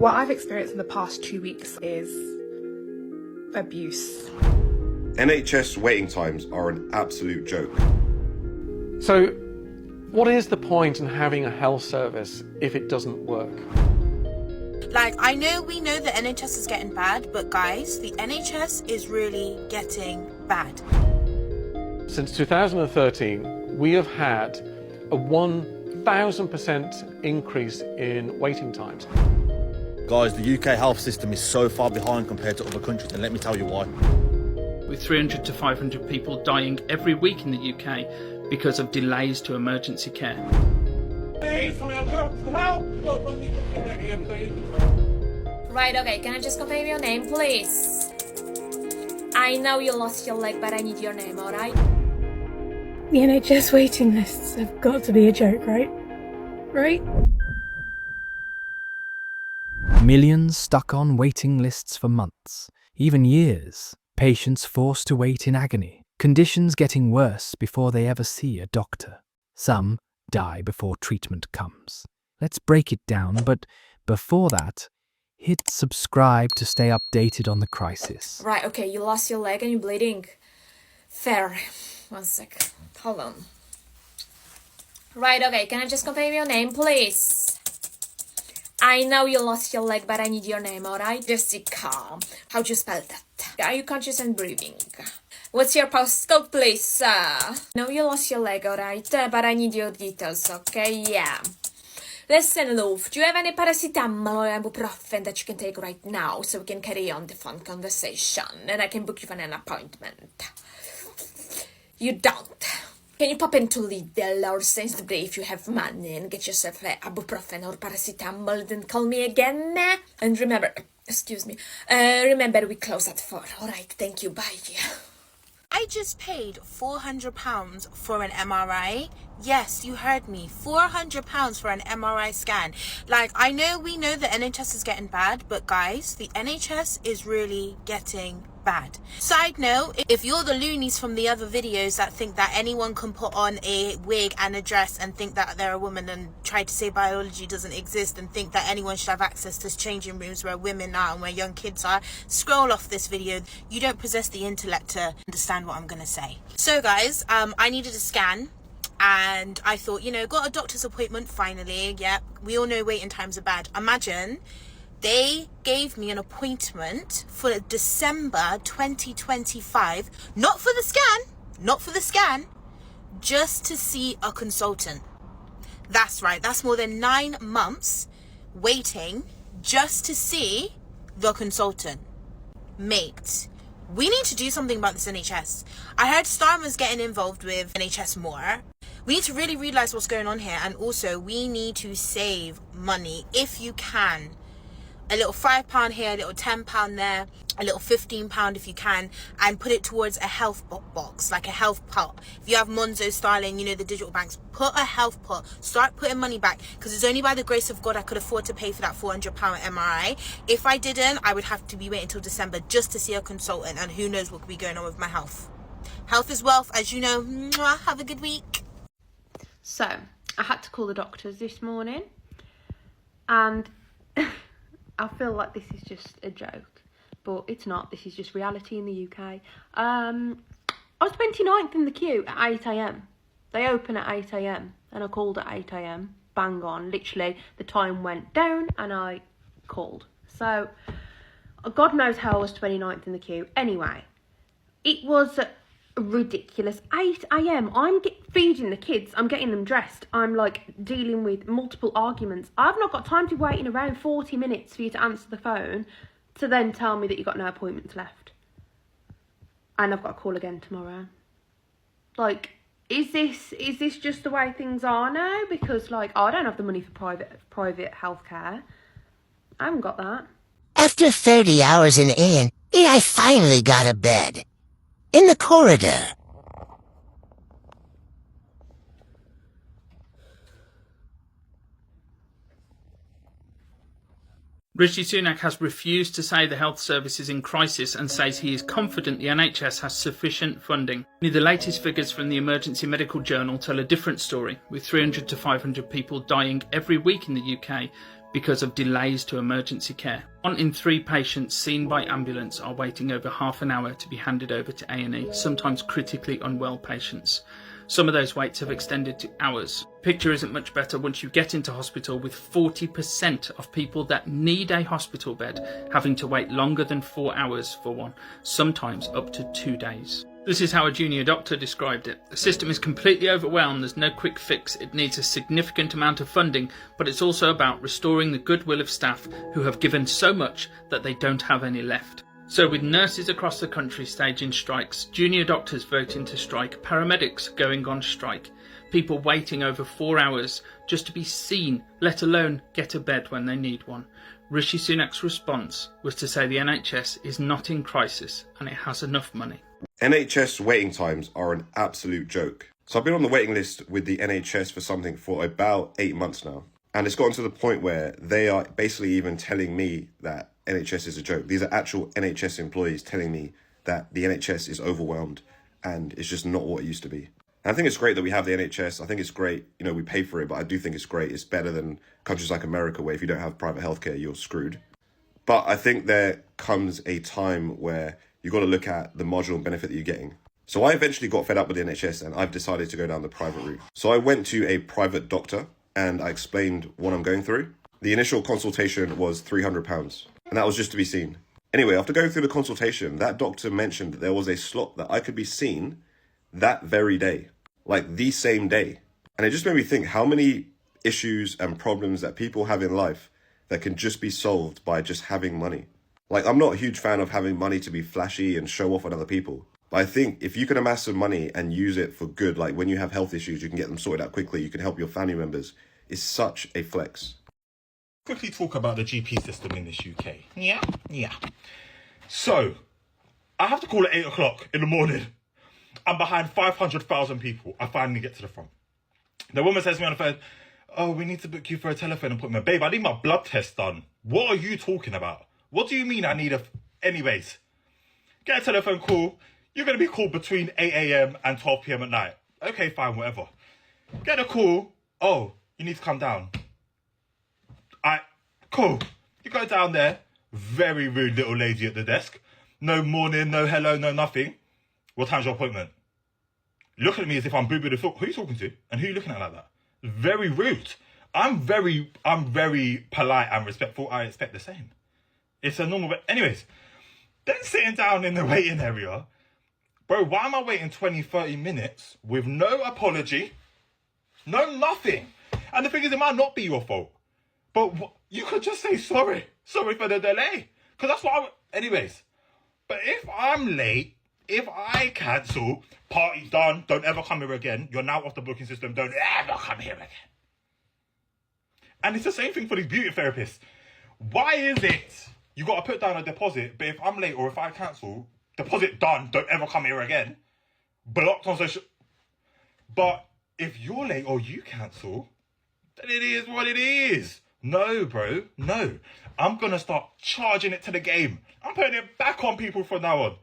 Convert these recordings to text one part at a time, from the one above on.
What I've experienced in the past 2 weeks is abuse. NHS waiting times are an absolute joke. So, what is the point in having a health service if it doesn't work? Like, we know the NHS is getting bad, but guys, the NHS is really getting bad. Since 2013, we have had a 1,000% increase in waiting times. Guys, the UK health system is so far behind compared to other countries, and let me tell you why. With 300 to 500 people dying every week in the UK because of delays to emergency care. Right, okay, can I just confirm your name, please? I know you lost your leg, but I need your name, alright? The NHS waiting lists have got to be a joke, right? Right? Millions stuck on waiting lists for months, even years. Patients forced to wait in agony. Conditions getting worse before they ever see a doctor. Some die before treatment comes. Let's break it down, but before that, hit subscribe to stay updated on the crisis. Right, okay, you lost your leg and you're bleeding. Fair. 1 sec. Hold on. Right, okay, can I just confirm your name, please? I know you lost your leg, but I need your name, alright? Jessica. How do you spell that? Are you conscious and breathing? What's your postcode, please? No, you lost your leg, alright? But I need your details, okay? Yeah. Listen, love, do you have any paracetamol or ibuprofen that you can take right now so we can carry on the fun conversation and I can book you for an appointment? You don't. Can you pop into Lidl or Sainsbury if you have money and get yourself ibuprofen or paracetamol, then call me again? And remember, remember we close at 4. Alright, thank you, bye. I just paid £400 for an MRI. Yes, you heard me. £400 for an MRI scan. Like, we know the NHS is getting bad, but guys, the NHS is really getting bad. Side note, if you're the loonies from the other videos that think that anyone can put on a wig and a dress and think that they're a woman and try to say biology doesn't exist and think that anyone should have access to changing rooms where women are and where young kids are, scroll off this video. You don't possess the intellect to understand what I'm gonna say. So guys, I needed a scan. And I thought, got a doctor's appointment finally. Yeah, we all know waiting times are bad. Imagine they gave me an appointment for December 2025, not for the scan, just to see a consultant. That's right, that's more than 9 months waiting just to see the consultant. Mate, we need to do something about this NHS. I heard Starmer's getting involved with NHS more. We need to really realise what's going on here, and also we need to save money if you can. A little £5 here, a little £10 there, a little £15 if you can, and put it towards a health box, like a health pot. If you have Monzo, Starling, the digital banks, put a health pot, start putting money back, because it's only by the grace of God I could afford to pay for that £400 MRI. If I didn't, I would have to be waiting until December just to see a consultant, and who knows what could be going on with my health. Health is wealth, as you know. Mwah, have a good week. So, I had to call the doctors this morning, and I feel like this is just a joke, but it's not. This is just reality in the UK. I was 29th in the queue at 8 a.m. They open at 8 a.m. and I called at 8 a.m. Bang on. Literally, the time went down and I called. So, God knows how I was 29th in the queue. Anyway, it was ridiculous. 8 a.m. I'm feeding the kids. I'm getting them dressed. I'm dealing with multiple arguments. I've not got time to wait in around 40 minutes for you to answer the phone to then tell me that you've got no appointments left. And I've got to call again tomorrow. Is this just the way things are now? Because I don't have the money for private healthcare. I haven't got that. After 30 hours in I finally got a bed. In the corridor. Rishi Sunak has refused to say the health service is in crisis and says he is confident the NHS has sufficient funding. The latest figures from the Emergency Medical Journal tell a different story, with 300 to 500 people dying every week in the UK because of delays to emergency care. 1 in 3 patients seen by ambulance are waiting over half an hour to be handed over to A&E, sometimes critically unwell patients. Some of those waits have extended to hours. Picture isn't much better once you get into hospital, with 40% of people that need a hospital bed having to wait longer than 4 hours for one, sometimes up to 2 days. This is how a junior doctor described it. The system is completely overwhelmed, there's no quick fix, it needs a significant amount of funding, but it's also about restoring the goodwill of staff who have given so much that they don't have any left. So with nurses across the country staging strikes, junior doctors voting to strike, paramedics going on strike, people waiting over 4 hours just to be seen, let alone get a bed when they need one, Rishi Sunak's response was to say the NHS is not in crisis and it has enough money. NHS waiting times are an absolute joke. So I've been on the waiting list with the NHS for something for about 8 months now. And it's gotten to the point where they are basically even telling me that NHS is a joke. These are actual NHS employees telling me that the NHS is overwhelmed and it's just not what it used to be. And I think it's great that we have the NHS. I think it's great, we pay for it, but I do think it's great. It's better than countries like America, where if you don't have private healthcare, you're screwed. But I think there comes a time where you've got to look at the marginal benefit that you're getting. So I eventually got fed up with the NHS and I've decided to go down the private route. So I went to a private doctor and I explained what I'm going through. The initial consultation was £300 and that was just to be seen. Anyway, after going through the consultation, that doctor mentioned that there was a slot that I could be seen that very day, like the same day. And it just made me think how many issues and problems that people have in life that can just be solved by just having money. Like, I'm not a huge fan of having money to be flashy and show off on other people. But I think if you can amass some money and use it for good, like when you have health issues, you can get them sorted out quickly, you can help your family members, is such a flex. Quickly talk about the GP system in this UK. Yeah. So, I have to call at 8 o'clock in the morning. I'm behind 500,000 people. I finally get to the front. The woman says to me on the phone, "Oh, we need to book you for a telephone appointment." Babe, I need my blood test done. What are you talking about? What do you mean I need a... Anyways, get a telephone call. You're going to be called between 8 a.m. and 12 p.m. at night. Okay, fine, whatever. Get a call. "Oh, you need to come down." Cool. You go down there. Very rude little lady at the desk. No morning, no hello, no nothing. "What time's your appointment?" Look at me as if I'm booby the foot. Who are you talking to? And who are you looking at like that? Very rude. I'm very polite and respectful. I expect the same. It's a normal... Anyways, then sitting down in the waiting area. Bro, why am I waiting 20, 30 minutes with no apology? No nothing. And the thing is, it might not be your fault. But you could just say sorry. Sorry for the delay. Because that's what Anyways. But if I'm late, if I cancel, party's done, don't ever come here again. You're now off the booking system. Don't ever come here again. And it's the same thing for these beauty therapists. Why is it you got to put down a deposit, but if I'm late or if I cancel, deposit done, don't ever come here again? Blocked on social... But if you're late or you cancel, then it is what it is. No, bro, no. I'm going to start charging it to the game. I'm putting it back on people from now on.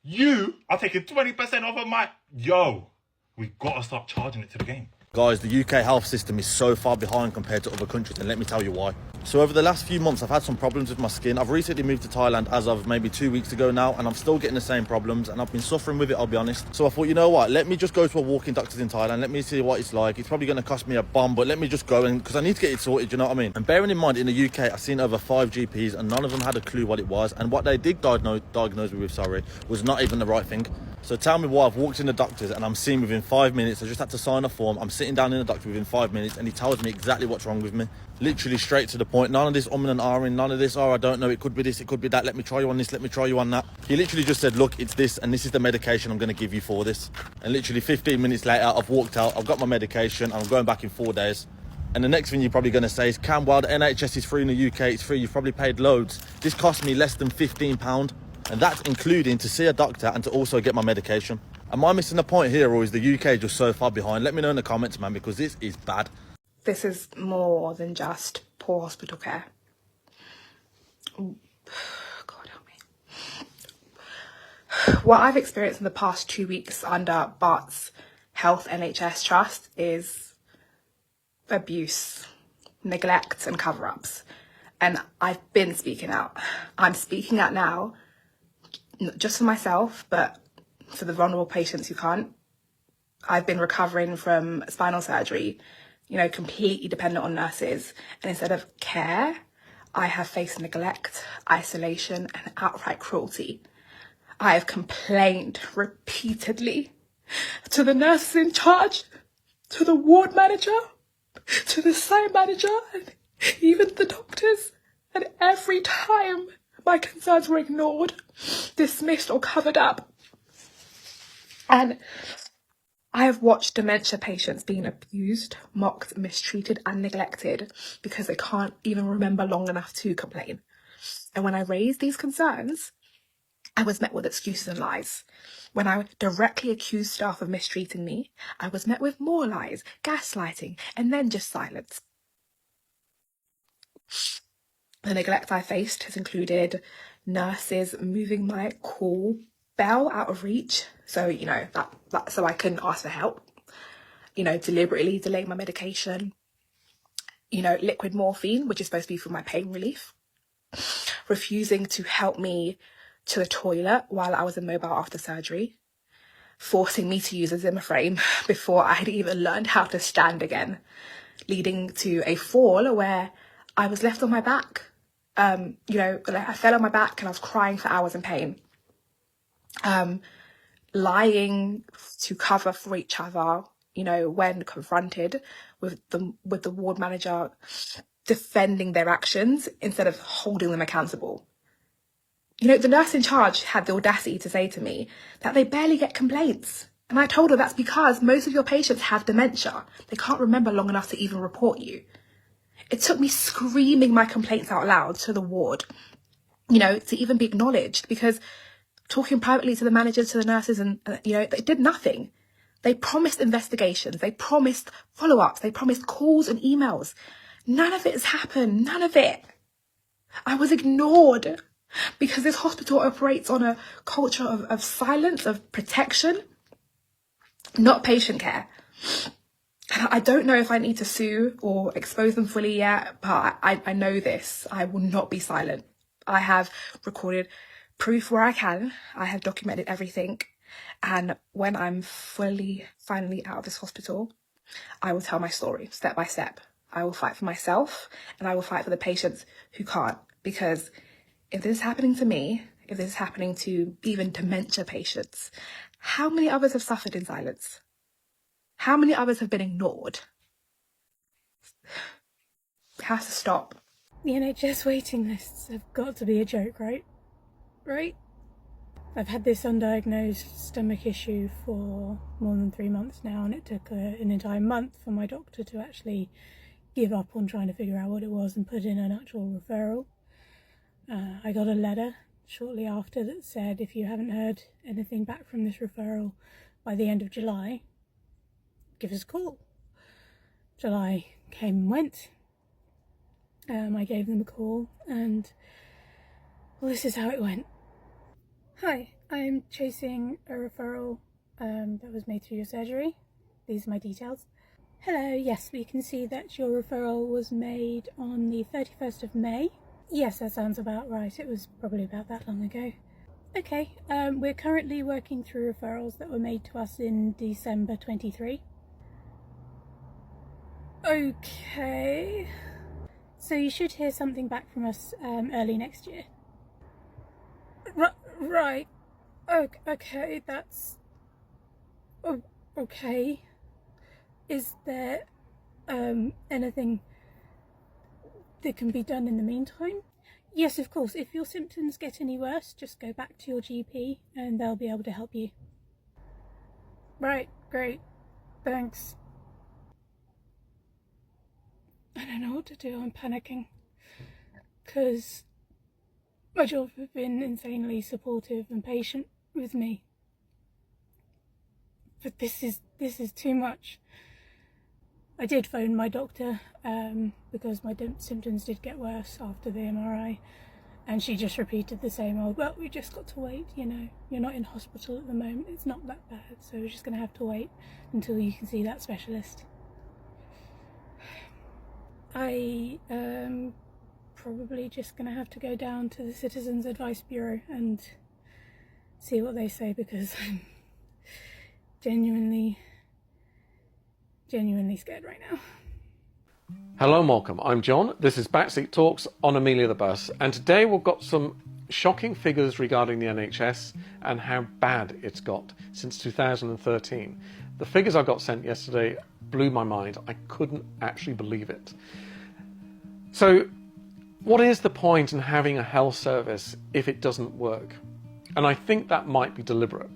You are taking 20% off of my... Yo, we've got to start charging it to the game. Guys, the UK health system is so far behind compared to other countries, and let me tell you why. So over the last few months, I've had some problems with my skin. I've recently moved to Thailand as of maybe 2 weeks ago now, and I'm still getting the same problems, and I've been suffering with it, I'll be honest. So I thought, you know what, let me just go to a walk-in doctor's in Thailand, let me see what it's like. It's probably going to cost me a bomb, but let me just go, because I need to get it sorted, you know what I mean? And bearing in mind, in the UK, I've seen over 5 GPs, and none of them had a clue what it was, and what they did diagnose me with, was not even the right thing. So tell me why I've walked in the doctor's and I'm seen within 5 minutes. I just had to sign a form. I'm sitting down in the doctor within 5 minutes and he tells me exactly what's wrong with me. Literally straight to the point. None of this and ahhing, none of this, "Oh, I don't know, it could be this, it could be that, let me try you on this, let me try you on that." He literally just said, "Look, it's this and this is the medication I'm going to give you for this." And literally 15 minutes later, I've walked out, I've got my medication, and I'm going back in 4 days. And the next thing you're probably going to say is, "Cam, while the NHS is free in the UK, it's free, you've probably paid loads. This cost me less than £15. And that's including to see a doctor and to also get my medication. Am I missing the point here, or is the UK just so far behind? Let me know in the comments, man, because this is bad. This is more than just poor hospital care. God help me. What I've experienced in the past 2 weeks under Bart's Health NHS Trust is abuse. neglect and cover-ups. And I've been speaking out. I'm speaking out now, not just for myself, but for the vulnerable patients who can't. I've been recovering from spinal surgery, you know, completely dependent on nurses. And instead of care, I have faced neglect, isolation, and outright cruelty. I have complained repeatedly to the nurses in charge, to the ward manager, to the site manager, and even the doctors. And every time my concerns were ignored, dismissed, or covered up. And I have watched dementia patients being abused, mocked, mistreated, and neglected because they can't even remember long enough to complain. And when I raised these concerns, I was met with excuses and lies. When I directly accused staff of mistreating me, I was met with more lies, gaslighting, and then just silence. The neglect I faced has included nurses moving my call bell out of reach, so, you know, that so I couldn't ask for help. You know, deliberately delaying my medication. You know, liquid morphine, which is supposed to be for my pain relief. Refusing to help me to the toilet while I was immobile after surgery. Forcing me to use a Zimmer frame before I had even learned how to stand again. Leading to a fall where I was left on my back. You know, I fell on my back and I was crying for hours in pain. Lying to cover for each other, you know, when confronted with the ward manager, defending their actions instead of holding them accountable. You know, the nurse in charge had the audacity to say to me that they barely get complaints. And I told her that's because most of your patients have dementia. They can't remember long enough to even report you. It took me screaming my complaints out loud to the ward, you know, to even be acknowledged, because talking privately to the managers, to the nurses, and you know, they did nothing. They promised investigations, they promised follow-ups, they promised calls and emails. None of it has happened, none of it. I was ignored because this hospital operates on a culture of silence, of protection, not patient care. And I don't know if I need to sue or expose them fully yet, but I know this. I will not be silent. I have recorded proof where I can. I have documented everything. And when I'm finally out of this hospital, I will tell my story step by step. I will fight for myself and I will fight for the patients who can't. Because if this is happening to me, if this is happening to even dementia patients, how many others have suffered in silence? How many others have been ignored? It has to stop. The NHS waiting lists have got to be a joke, right? Right? I've had this undiagnosed stomach issue for more than 3 months now, and it took an entire month for my doctor to actually give up on trying to figure out what it was and put in an actual referral. I got a letter shortly after that said, if you haven't heard anything back from this referral by the end of July, give us a call. July came and went. I gave them a call, and well, this is how it went. Hi, I'm chasing a referral that was made through your surgery. These are my details. Hello, yes, we can see that your referral was made on the 31st of May. Yes, that sounds about right. It was probably about that long ago. Okay, we're currently working through referrals that were made to us in December 23. Okay. So you should hear something back from us early next year. Right. Okay, that's... Oh, okay. Is there anything that can be done in the meantime? Yes, of course. If your symptoms get any worse, just go back to your GP and they'll be able to help you. Right, great. Thanks. I don't know what to do. I'm panicking. Because my job have been insanely supportive and patient with me. But this is too much. I did phone my doctor because my symptoms did get worse after the MRI, and she just repeated the same old, well, we just got to wait, you know, you're not in hospital at the moment, it's not that bad, so we're just going to have to wait until you can see that specialist. I am probably just going to have to go down to the Citizens Advice Bureau and see what they say, because I'm genuinely scared right now. Hello, Malcolm. I'm John. This is Backseat Talks on Amelia the Bus, and today we've got some shocking figures regarding the NHS and how bad it's got since 2013. The figures I got sent yesterday blew my mind. I couldn't actually believe it. So, what is the point in having a health service if it doesn't work? And I think that might be deliberate.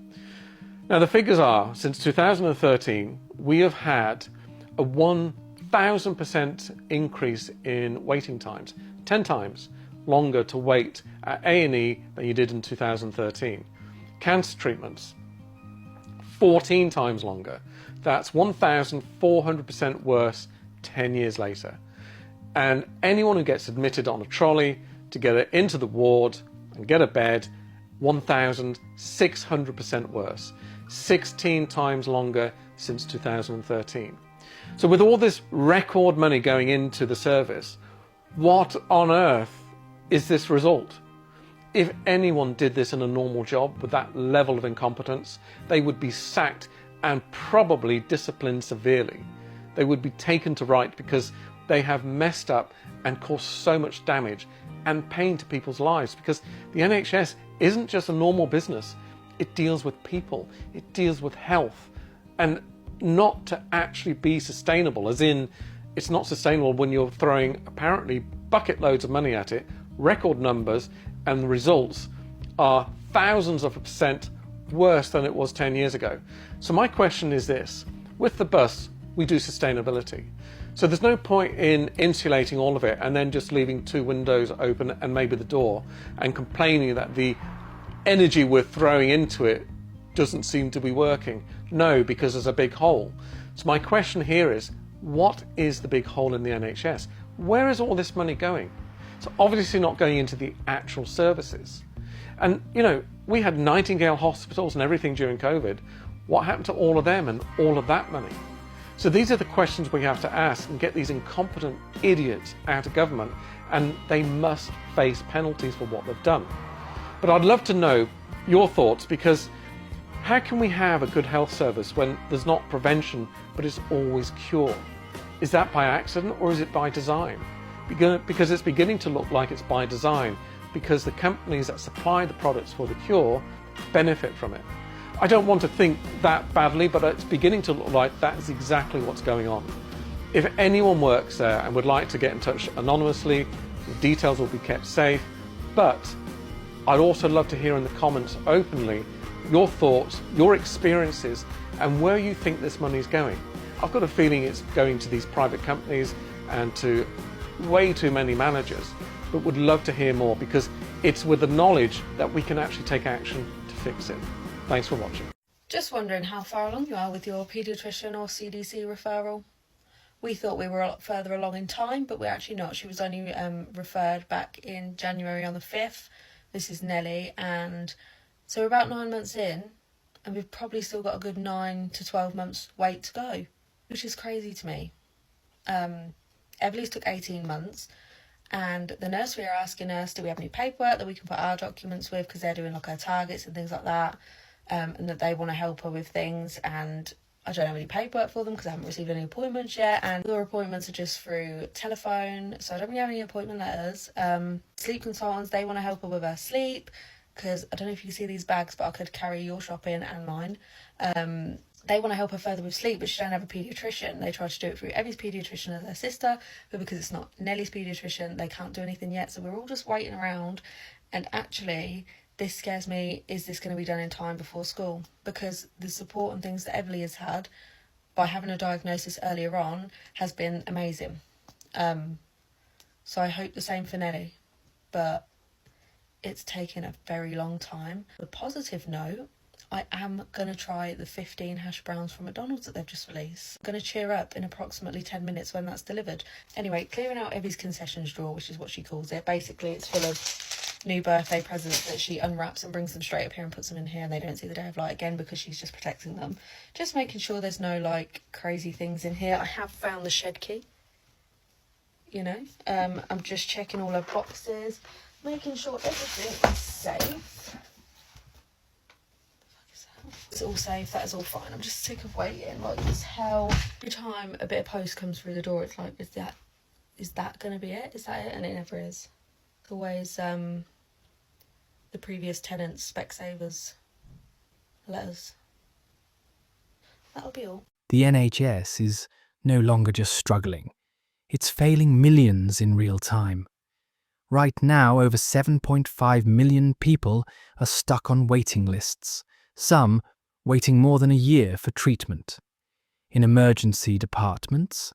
Now, the figures are, since 2013, we have had a 1,000% increase in waiting times, 10 times longer to wait at A&E than you did in 2013. Cancer treatments, 14 times longer. That's 1,400% worse 10 years later. And anyone who gets admitted on a trolley to get it into the ward and get a bed, 1,600% worse. 16 times longer since 2013. So with all this record money going into the service, what on earth is this result? If anyone did this in a normal job with that level of incompetence, they would be sacked and probably disciplined severely. They would be taken to right because they have messed up and caused so much damage and pain to people's lives, because the NHS isn't just a normal business. It deals with people, it deals with health, and not to actually be sustainable, as in it's not sustainable when you're throwing apparently bucket loads of money at it, record numbers, and the results are thousands of % worse than it was 10 years ago. So my question is this: with the bus, we do sustainability. So there's no point in insulating all of it and then just leaving 2 windows open and maybe the door and complaining that the energy we're throwing into it doesn't seem to be working. No, because there's a big hole. So my question here is, what is the big hole in the NHS? Where is all this money going? It's obviously not going into the actual services. And, you know, we had Nightingale hospitals and everything during COVID. What happened to all of them and all of that money? So these are the questions we have to ask and get these incompetent idiots out of government, and they must face penalties for what they've done. But I'd love to know your thoughts, because how can we have a good health service when there's not prevention, but it's always cure? Is that by accident or is it by design? Because it's beginning to look like it's by design, because the companies that supply the products for the cure benefit from it. I don't want to think that badly, but it's beginning to look like that's exactly what's going on. If anyone works there and would like to get in touch anonymously, the details will be kept safe, but I'd also love to hear in the comments openly your thoughts, your experiences, and where you think this money is going. I've got a feeling it's going to these private companies and to way too many managers, but would love to hear more, because it's with the knowledge that we can actually take action to fix it. Thanks for watching. Just wondering how far along you are with your paediatrician or CDC referral. We thought we were a lot further along in time, but we're actually not. She was only referred back in January on the 5th. This is Nelly, and so we're about 9 months in, and we've probably still got a good 9 to 12 months wait to go, which is crazy to me. Everly's took 18 months, and the nursery are asking us, do we have any paperwork that we can put our documents with, because they're doing like her targets and things like that, and that they want to help her with things, and I don't have any paperwork for them because I haven't received any appointments yet, and their appointments are just through telephone, so I don't really have any appointment letters. Sleep consultants, they want to help her with her sleep, because I don't know if you can see these bags, but I could carry your shopping and mine. They want to help her further with sleep, but she don't have a paediatrician. They tried to do it through Evie's paediatrician as their sister, but because it's not Nelly's paediatrician, they can't do anything yet, so we're all just waiting around. And actually, this scares me. Is this going to be done in time before school? Because the support and things that Evely has had by having a diagnosis earlier on has been amazing. So I hope the same for Nelly, but it's taken a very long time. On a positive note, I am going to try the 15 hash browns from McDonald's that they've just released. I'm going to cheer up in approximately 10 minutes when that's delivered. Anyway, clearing out Evie's concessions drawer, which is what she calls it. Basically, it's full of new birthday presents that she unwraps and brings them straight up here and puts them in here, and they don't see the day of light again because she's just protecting them. Just making sure there's no, like, crazy things in here. I have found the shed key. you know. I'm just checking all her boxes, making sure everything is safe. It's all safe, that is all fine. I'm just sick of waiting like this hell. Every time a bit of post comes through the door, it's like, is that gonna be it? Is that it? And it never is. It's always the previous tenants, Specsavers letters. That'll be all. The NHS is no longer just struggling. It's failing millions in real time. Right now, over 7.5 million people are stuck on waiting lists, some waiting more than a year for treatment. In emergency departments,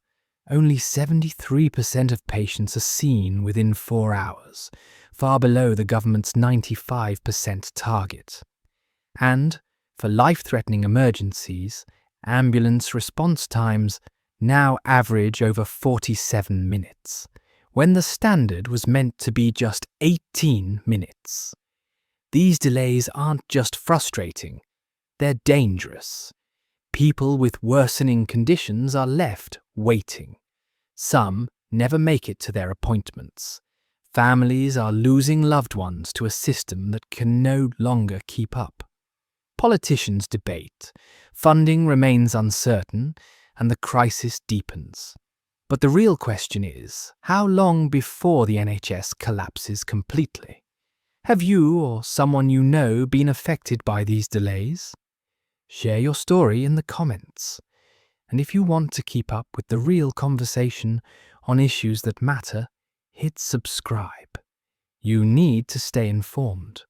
only 73% of patients are seen within 4 hours, far below the government's 95% target. And, for life-threatening emergencies, ambulance response times now average over 47 minutes, when the standard was meant to be just 18 minutes. These delays aren't just frustrating, they're dangerous. People with worsening conditions are left waiting. Some never make it to their appointments. Families are losing loved ones to a system that can no longer keep up. Politicians debate, funding remains uncertain, and the crisis deepens. But the real question is, how long before the NHS collapses completely? Have you or someone you know been affected by these delays? Share your story in the comments. And if you want to keep up with the real conversation on issues that matter, hit subscribe. You need to stay informed.